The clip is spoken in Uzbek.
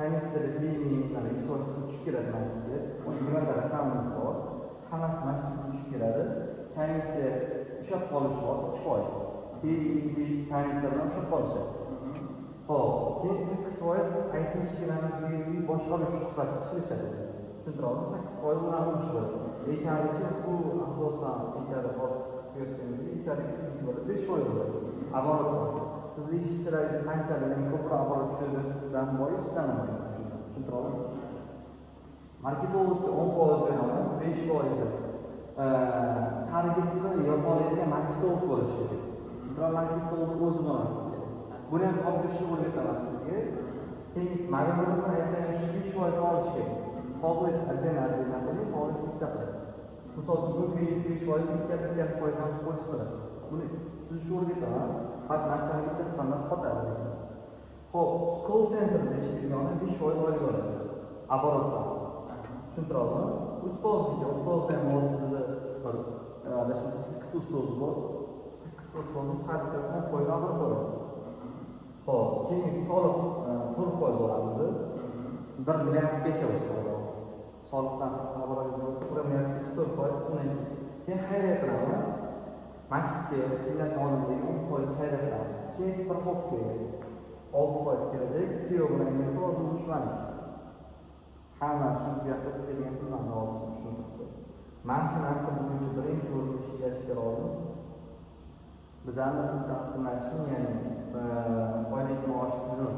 komissiyaga belgilangan resursga tushib keladi masjidga. Uni 20 raqamimiz bor. Hammasi masjidga tushib keladi. Komissiya ushlab qolish bor 2%. Belgilangan tariflar bilan ushlab qolishadi. Xo'p, keyin 8% aytishlarimiz boshqaruv sifatida ishlashadi. Tushuntiradimi? 8% bilan urishadi. Echariki bu asosan echari hozir ko'rganimiz echariki sizga bo'ladi 5% bo'ladi. Оборотda. Sizni ishchilaringiz qanchalik ko'proq oborot tushirsangiz bois tushunadi. Tushuntiradimi? Marketingga 10% beramiz, 5% targetni yo'qoladigan marketing bo'lishi kerak. Tushuntiradimi? Marketing o'zi bo'lmasligi kerak. Buni ham topishni o'rgataman sizga. Keyin magnitofon SMS 5% olish kerak. Xohlaysiz alternativa qiling, xohlaysiz bitta qiling. Misol uchun bu 5% bitta foizdan qo'yish bo'ladi. Buni tuzishni o'rgataman. Faqat narsaning bitta standart qotadi. Xo'p, call centerda ishlaydigan 5% oylik oladi. Оборотdan. Tushuntiradimi? Ustozga ham o'zida adashmasam 8 ustoz bor. 8 ustozni har bittasidan foyda oladi. Xo'p, keyin soliq 4% olamiz. 1 milliardgacha o'sadi. Soliqdan xabaringiz bo'lsa, 1 milliardgacha 4%. Keyin xayriya qilamiz. Masjidga millat oldidagi 10% xayriya qilamiz. Keyin страховка 6% kelajak. CEO bilan esa o'zini ushlaymiz. Hamma shu buyoqqa chiqadigan pullarni olsin tushuntirdi. Mana shu narsa bo'yicha birinchi o'rinda ishlashga rozimiz. Bizlarni taqsimlashni, ya'ni oylik maosh tizimi